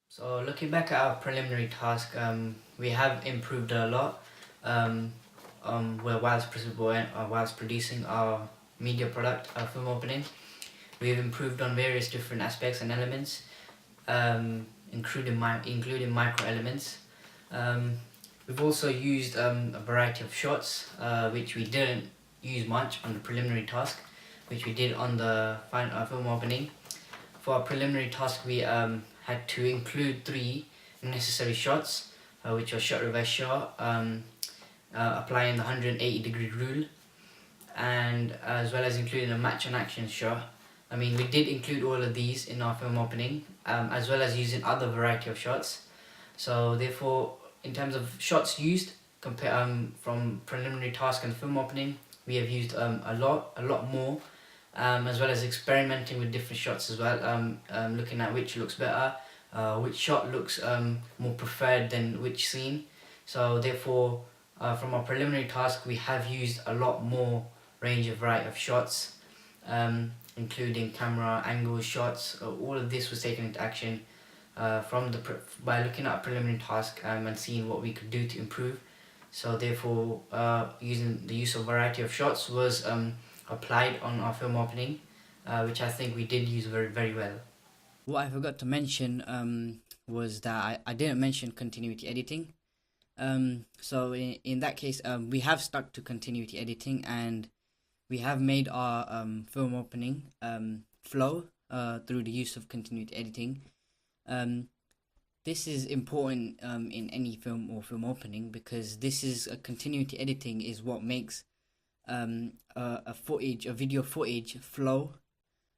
So looking back at our preliminary task, we have improved a lot. Whilst producing our media product, our film opening, we've improved on various different aspects and elements, including micro elements. Um, we've also used a variety of shots, which we didn't use much on the preliminary task, which we did on the film opening. For our preliminary task, we had to include three necessary shots, which were shot, reverse shot, applying the 180-degree rule, and as well as including a match on action shot. I mean, we did include all of these in our film opening, as well as using other variety of shots. So therefore, in terms of shots used, from preliminary task and film opening, we have used a lot more, as well as experimenting with different shots as well, looking at which looks better, which shot looks more preferred than which scene. So therefore, from our preliminary task, we have used a lot more range of variety of shots, including camera angle shots. All of this was taken into action by looking at a preliminary task, and seeing what we could do to improve. So therefore, using the use of variety of shots was applied on our film opening, which I think we did use very well. What I forgot to mention was that I didn't mention continuity editing. So in that case, we have stuck to continuity editing, and we have made our film opening flow through the use of continuity editing. Um, this is important in any film or film opening, because this is continuity editing is what makes a video footage flow.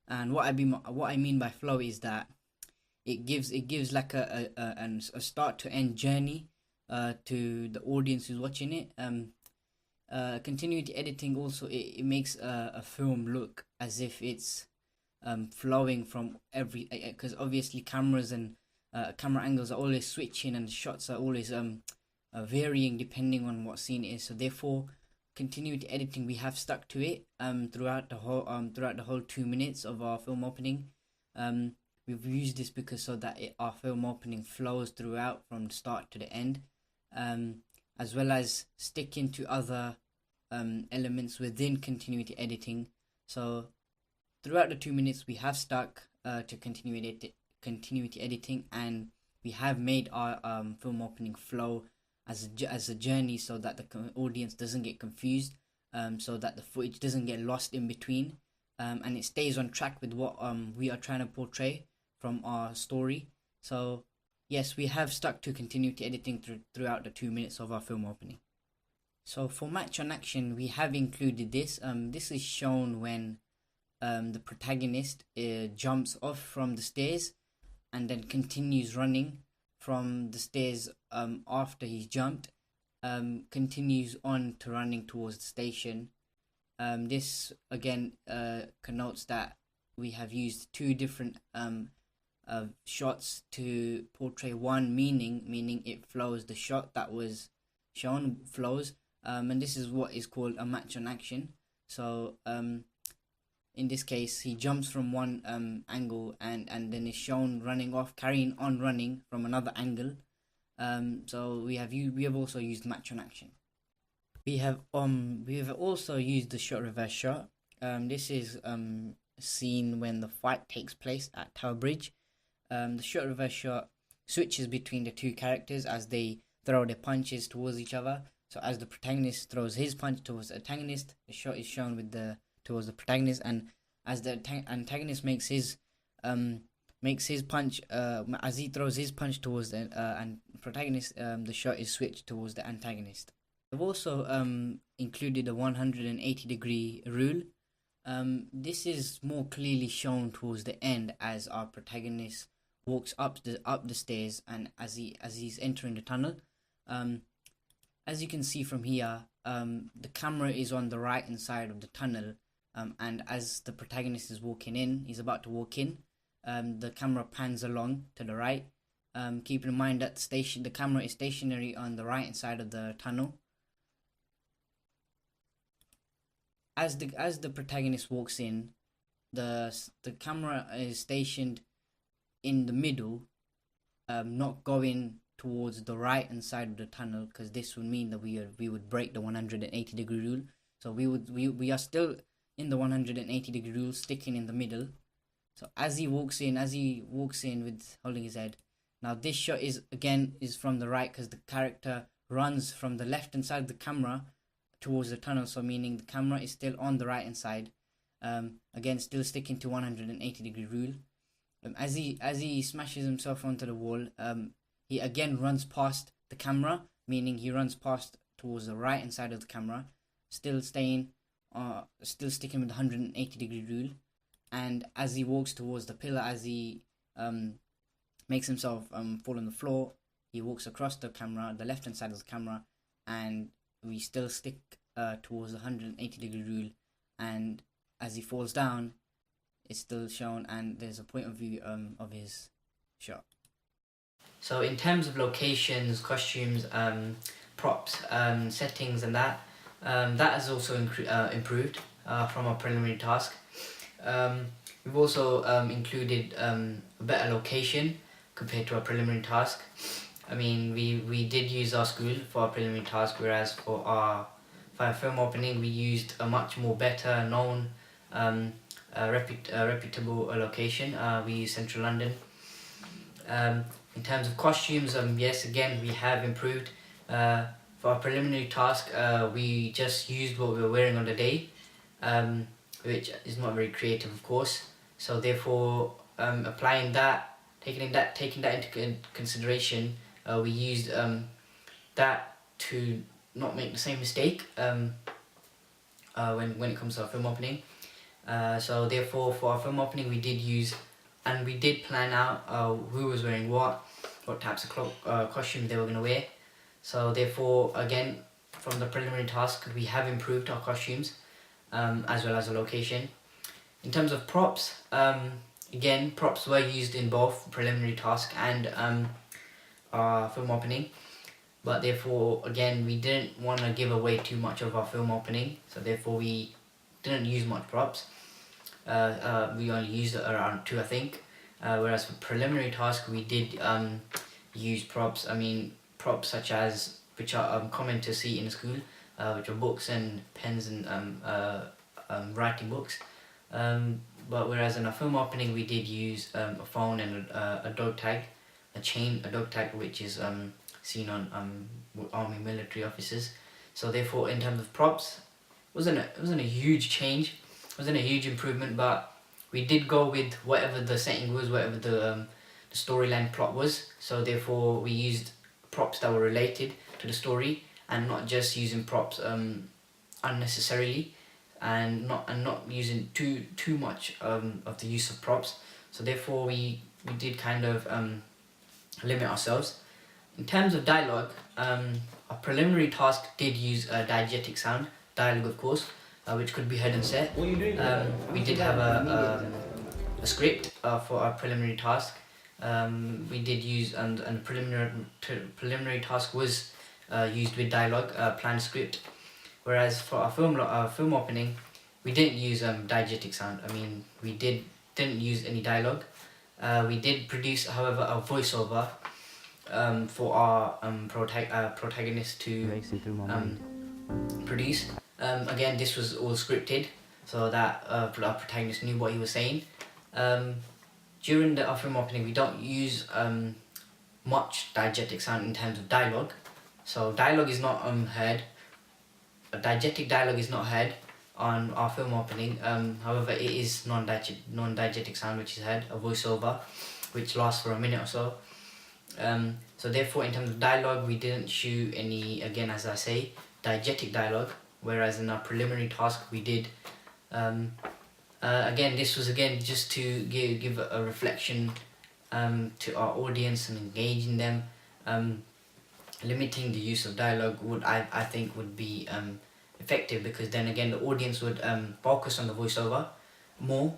And what I mean by flow is that it gives like a start to end journey to the audience who's watching it. Continuity editing also, it makes a film look as if it's flowing from every, because obviously cameras and camera angles are always switching, and the shots are always varying depending on what scene it is. So therefore, continuity editing, we have stuck to it throughout the whole 2 minutes of our film opening. We've used this because so that our film opening flows throughout from the start to the end, as well as sticking to other elements within continuity editing. So throughout the 2 minutes, we have stuck to continuity editing, and we have made our film opening flow as a journey, so that the audience doesn't get confused, so that the footage doesn't get lost in between, and it stays on track with what we are trying to portray from our story. So yes, we have stuck to continuity editing throughout the 2 minutes of our film opening. So for match on action, we have included this. This is shown when the protagonist jumps off from the stairs and then continues running from the stairs after he's jumped, continues on to running towards the station. This again connotes that we have used two different shots to portray one meaning it flows. The shot that was shown flows, and this is what is called a match on action. So in this case, he jumps from one angle, and then is shown running off, carrying on running from another angle. So we have also used match on action. We have also used the shot reverse shot. This is seen when the fight takes place at Tower Bridge. The shot reverse shot switches between the two characters as they throw their punches towards each other. So as the protagonist throws his punch towards the antagonist, the shot is shown towards the protagonist, and as the antagonist makes his punch, as he throws his punch towards the protagonist, the shot is switched towards the antagonist. We've also included a 180-degree rule. This is more clearly shown towards the end as our protagonist walks up the stairs, and as he's entering the tunnel. As you can see from here, the camera is on the right hand side of the tunnel, and as the protagonist is he's about to walk in, the camera pans along to the right. Keep in mind that the camera is stationary on the right hand side of the tunnel. As the protagonist walks in, the camera is stationed in the middle, not going towards the right hand side of the tunnel, because this would mean that we would break the 180-degree rule. So we are still in the 180-degree rule, sticking in the middle. So as he walks in with holding his head. Now this shot is from the right, because the character runs from the left hand side of the camera towards the tunnel, so meaning the camera is still on the right hand side. Again, still sticking to 180-degree rule. As he smashes himself onto the wall, he again runs past the camera, meaning he runs past towards the right hand side of the camera, still sticking with the 180-degree rule. And as he walks towards the pillar, as he makes himself fall on the floor, he walks across the camera, the left hand side of the camera, and we still stick towards the 180-degree rule. And as he falls down, it's still shown, and there's a point of view of his shot. So in terms of locations, costumes, props, settings, and that has also improved from our preliminary task. We've also included a better location compared to our preliminary task. I mean, we did use our school for our preliminary task, whereas for our film opening we used a much more better known reputable location. We used Central London. In terms of costumes, yes, again we have improved. For our preliminary task, we just used what we were wearing on the day, which is not very creative, of course. So therefore, applying that, taking that into consideration, we used that to not make the same mistake when it comes to our film opening. So therefore, for our film opening, we did plan out who was wearing what types of costumes they were going to wear. So therefore, again, from the preliminary task, we have improved our costumes as well as the location. In terms of props, again, props were used in both preliminary task and our film opening, but therefore, again, we didn't want to give away too much of our film opening, so therefore we didn't use much props. We only used around 2, I think, whereas for preliminary task we did use props. I mean, props such as, which are common to see in school, which are books and pens and writing books. But whereas in our film opening we did use a phone and a dog tag, a dog tag which is seen on army military officers. So therefore, in terms of props, it wasn't a huge change, wasn't a huge improvement, but we did go with whatever the setting was, whatever the storyline plot was. So therefore, we used props that were related to the story, and not just using props unnecessarily, and not using too much of the use of props. So therefore, we did kind of limit ourselves. In terms of dialogue, our preliminary task did use diegetic sound, dialogue of course, which could be heard and said. We did have a script for our preliminary task. We did use, and preliminary task was used with dialogue, planned script. Whereas for our film opening, we didn't use diegetic sound. I mean, we didn't use any dialogue. We did produce, however, a voiceover for our protagonist to produce. Again, this was all scripted, so that our protagonist knew what he was saying. During our film opening, we don't use much diegetic sound in terms of dialogue. So dialogue is not heard. A diegetic dialogue is not heard on our film opening. However, it is non-diegetic sound which is heard, a voiceover, which lasts for a minute or so. So therefore, in terms of dialogue, we didn't shoot any, again, as I say, diegetic dialogue. Whereas in our preliminary task, we did. Again, this was just to give a reflection to our audience and engaging them. Limiting the use of dialogue I think would be effective, because then again the audience would focus on the voiceover more.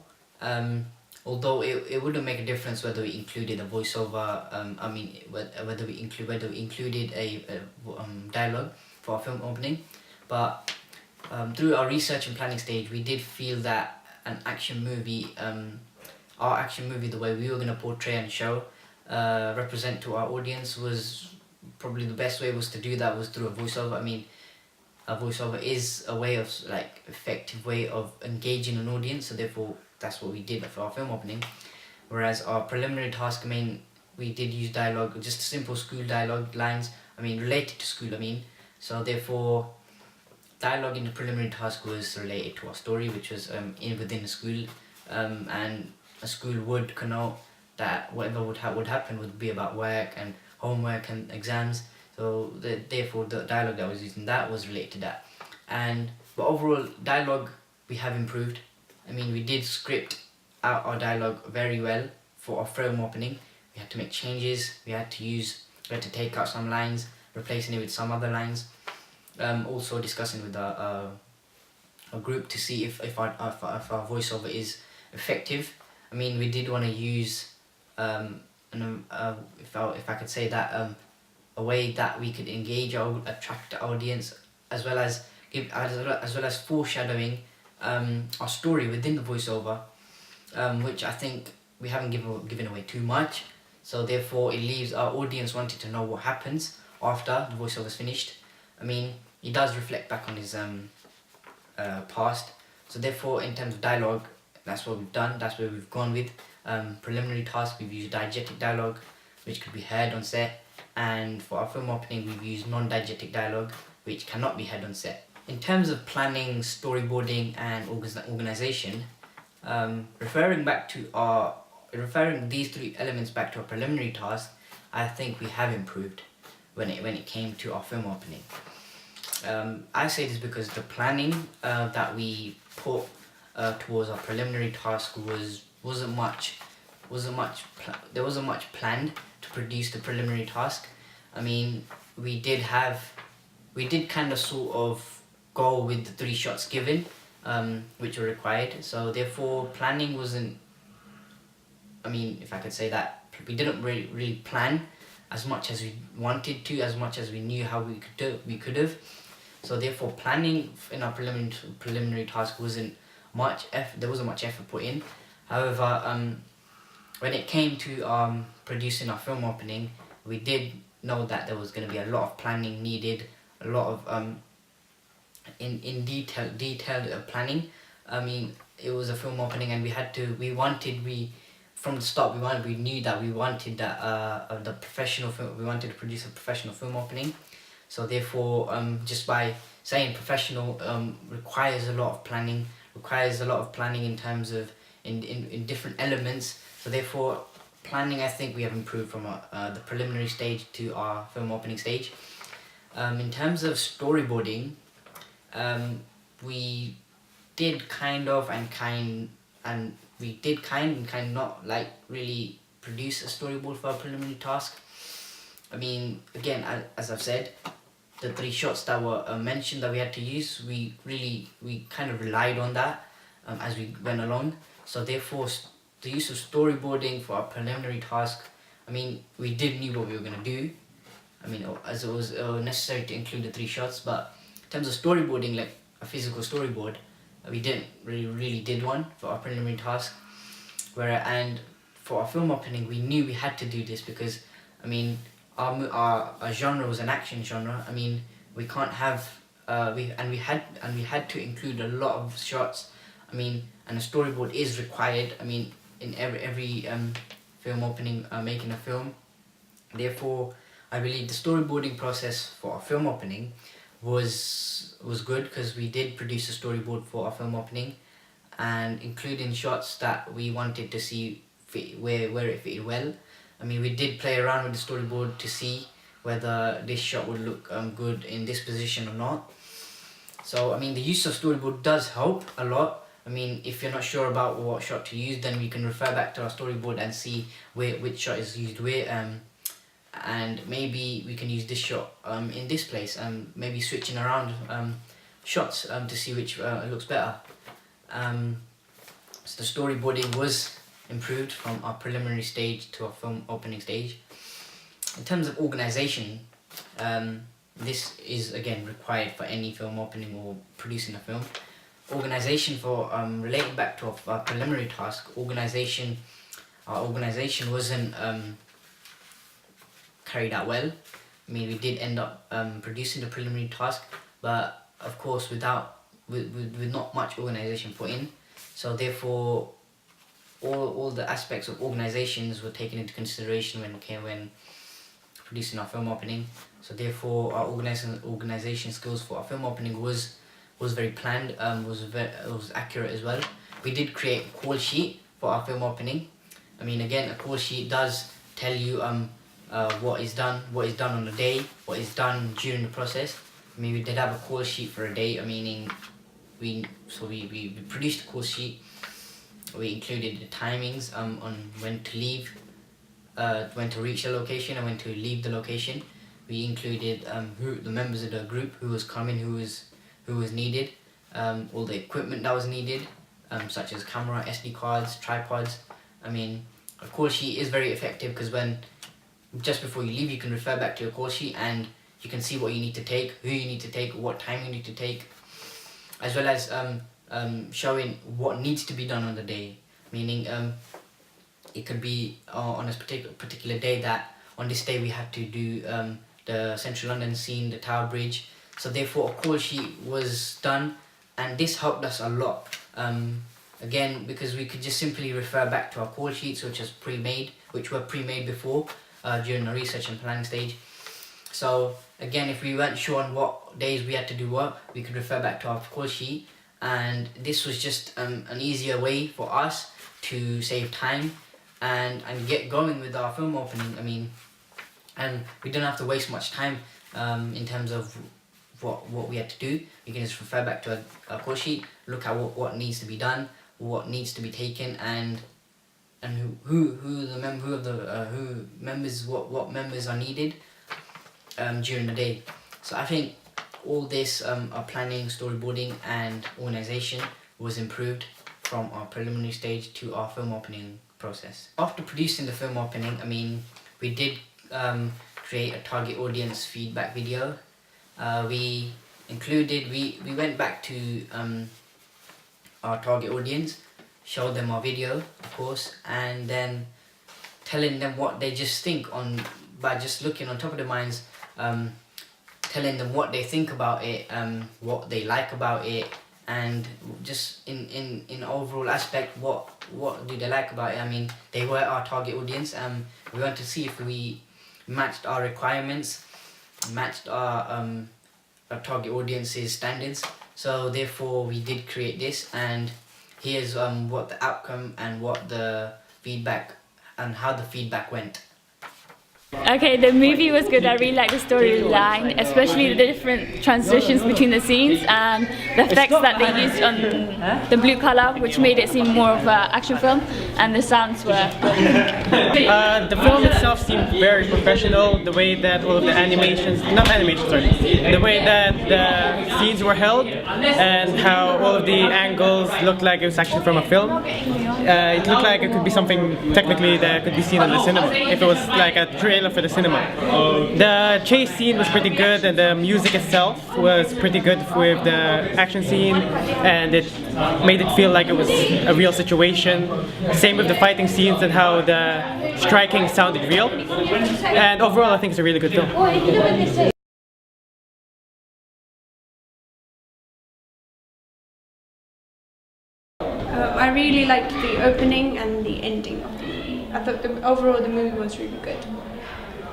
Although it wouldn't make a difference whether we included a voiceover. I mean, whether we included a dialogue for our film opening, but through our research and planning stage, we did feel that an action movie, our action movie, the way we were going to portray and show, represent to our audience was probably the best way was to do that was through a voiceover. I mean, a voiceover is a way of like effective way of engaging an audience, so therefore that's what we did for our film opening. Whereas our preliminary task, I mean, we did use dialogue, just simple school dialogue lines, I mean related to school, I mean, so therefore dialogue in the preliminary task was related to our story, which was within a school, and a school would connote that whatever would happen would be about work and homework and exams. So therefore the dialogue that I was using that was related to that. But overall dialogue we have improved. I mean, we did script out our dialogue very well for our film opening. We had to make changes. We had to take out some lines, replacing it with some other lines. Also discussing with a group to see if our voiceover is effective. I mean, we did want to use if I could say that a way that we could engage or attract the audience, as well as foreshadowing our story within the voiceover, which I think we haven't given away too much. So therefore, it leaves our audience wanting to know what happens after the voiceover is finished. I mean, he does reflect back on his past. So therefore, in terms of dialogue, that's what we've done. That's where we've gone with. Preliminary task, we've used diegetic dialogue, which could be heard on set. And for our film opening, we've used non-diegetic dialogue, which cannot be heard on set. In terms of planning, storyboarding, and organization, referring these three elements back to our preliminary task, I think we have improved when it came to our film opening. I say this because the planning that we put towards our preliminary task wasn't much planned to produce the preliminary task. I mean, we did kind of sort of go with the 3 shots given, which were required. So therefore, planning wasn't. I mean, if I could say that, we didn't really plan as much as we wanted to, as much as we knew how we could have. So therefore, planning in our preliminary task wasn't much effort. There wasn't much effort put in. However, when it came to producing our film opening, we did know that there was going to be a lot of planning needed, a lot of in detailed planning. I mean, it was a film opening, and from the start we knew that we wanted that the professional film. We wanted to produce a professional film opening. So therefore, just by saying professional requires a lot of planning. Requires a lot of planning in terms of in different elements. So therefore, planning, I think we have improved from the preliminary stage to our film opening stage. In terms of storyboarding, we did kind not like really produce a storyboard for our preliminary task. I mean, again, as I've said, the 3 shots that were mentioned that we had to use, we kind of relied on that as we went along. So therefore, the use of storyboarding for our preliminary task, I mean, we did knew what we were going to do. I mean, as it was necessary to include the 3 shots, but in terms of storyboarding, like a physical storyboard, we didn't really did one for our preliminary task. And for our film opening, we knew we had to do this because, I mean, our genre was an action genre. I mean, we can't have we had to include a lot of shots. I mean, and a storyboard is required. I mean, in every film opening, making a film. Therefore, I believe the storyboarding process for our film opening was good, because we did produce a storyboard for our film opening, and including shots that we wanted to see where it fitted well. I mean, we did play around with the storyboard to see whether this shot would look good in this position or not. So, I mean, the use of storyboard does help a lot. I mean, if you're not sure about what shot to use, then we can refer back to our storyboard and see which shot is used where, and maybe we can use this shot in this place, maybe switching around shots to see which looks better. So the storyboarding was improved from our preliminary stage to our film opening stage. In terms of organisation, this is again required for any film opening or producing a film. Organisation for relating back to our preliminary task. Our organisation wasn't carried out well. I mean, we did end up producing the preliminary task, but of course with not much organisation put in. So therefore, all the aspects of organisations were taken into consideration when producing our film opening. So therefore, our organisation skills for our film opening was very planned, was accurate as well. We did create a call sheet for our film opening. I mean, again, a call sheet does tell you what is done on the day, what is done during the process. I mean, we did have a call sheet for a day. Meaning, we produced a call sheet. We included the timings on when to leave, when to reach the location and when to leave the location. We included the members of the group, who was coming, who was needed, all the equipment that was needed, such as camera, SD cards, tripods. I mean, a call sheet is very effective because just before you leave, you can refer back to your call sheet and you can see what you need to take, who you need to take, what time you need to take, as well as showing what needs to be done on the day. Meaning, it could be on a particular day that on this day we have to do the Central London scene, the Tower Bridge. So therefore, a call sheet was done, and this helped us a lot. Again, because we could just simply refer back to our call sheets, which were pre-made before during the research and planning stage. So again, if we weren't sure on what days we had to do work, we could refer back to our call sheet, and this was just an easier way for us to save time and get going with our film opening. I mean, and we didn't have to waste much time in terms of what we had to do. You can just refer back to a call sheet, look at what needs to be done, what needs to be taken, and what members are needed during the day. So I think all this our planning, storyboarding and organisation was improved from our preliminary stage to our film opening process. After producing the film opening, I mean, we did create a target audience feedback video. We went back to our target audience, showed them our video, of course, and then telling them what they just think by just looking on top of their minds, telling them what they think about it, what they like about it, and just in overall aspect, what do they like about it. I mean, they were our target audience. We wanted to see if we matched our requirements, matched our target audience's standards. So therefore, we did create this, and here's what the outcome and what the feedback and how the feedback went. Okay, the movie was good. I really liked the storyline, especially the different transitions between the scenes and the effects that they used on the blue colour, which made it seem more of an action film, and the sounds were... The film itself seemed very professional, the way that all of the the way that the scenes were held and how all of the angles looked like it was actually from a film. It looked like it could be something technically that could be seen in the cinema, if it was like a trailer for the cinema. The chase scene was pretty good, and the music itself was pretty good with the action scene, and it made it feel like it was a real situation. Same with the fighting scenes and how the striking sounded real. And overall, I think it's a really good film. I really liked the opening and the ending of the movie. I thought overall the movie was really good.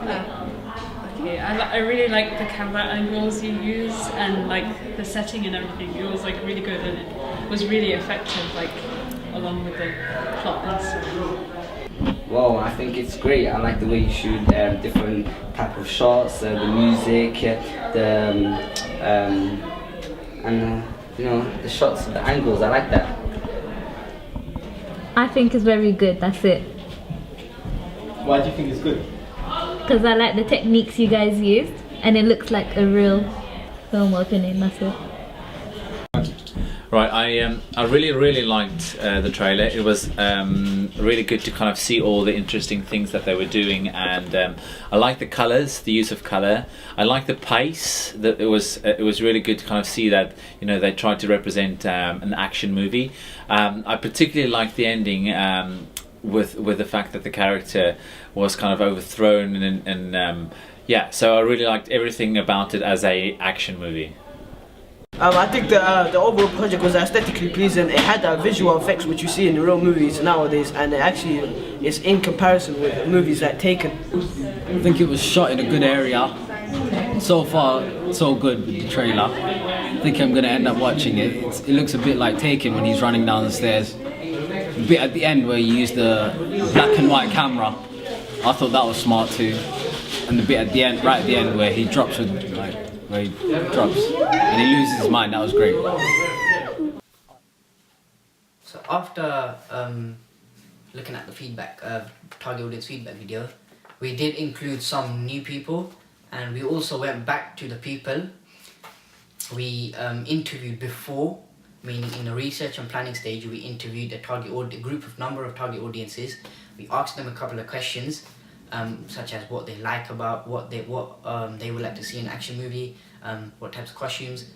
Okay, I really like the camera angles you use and like the setting and everything. It was like really good, and it was really effective, like along with the plot and stuff. Well, I think it's great. I like the way you shoot different type of shots, the music, and you know, the shots, the angles. I like that. I think it's very good, that's it. Why do you think it's good? Because I like the techniques you guys used, and it looks like a real film opening, that's it. Right, I really liked the trailer. It was really good to kind of see all the interesting things that they were doing, and I like the colours, the use of colour. I like the pace. That it was really good to kind of see that, you know, they tried to represent an action movie. I particularly liked the ending with the fact that the character was kind of overthrown and yeah, so I really liked everything about it as a action movie. I think the overall project was aesthetically pleasing. It had visual effects which you see in the real movies nowadays, and it actually is in comparison with movies like Taken. I think it was shot in a good area. So far, so good with the trailer. I think I'm going to end up watching it. It looks a bit like Taken when he's running down the stairs. The bit at the end where you use the black and white camera, I thought that was smart too. And the bit at the end, right at the end, where he drops with where he drops and he loses his mind, that was great. So after looking at the feedback, target audience feedback video, we did include some new people, and we also went back to the people we interviewed before, meaning in the research and planning stage. We interviewed a number of target audiences. We asked them a couple of questions, such as what they like about what they would like to see in an action movie, what types of costumes,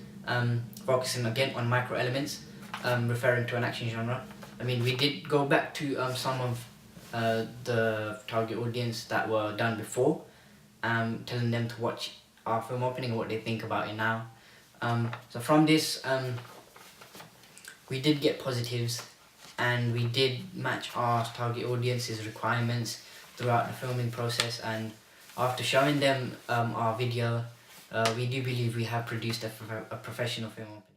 focusing again on micro elements, referring to an action genre. I mean, we did go back to some of the target audience that were done before, telling them to watch our film opening and what they think about it now. So from this, we did get positives, and we did match our target audience's requirements throughout the filming process, and after showing them our video, we do believe we have produced a professional film opening.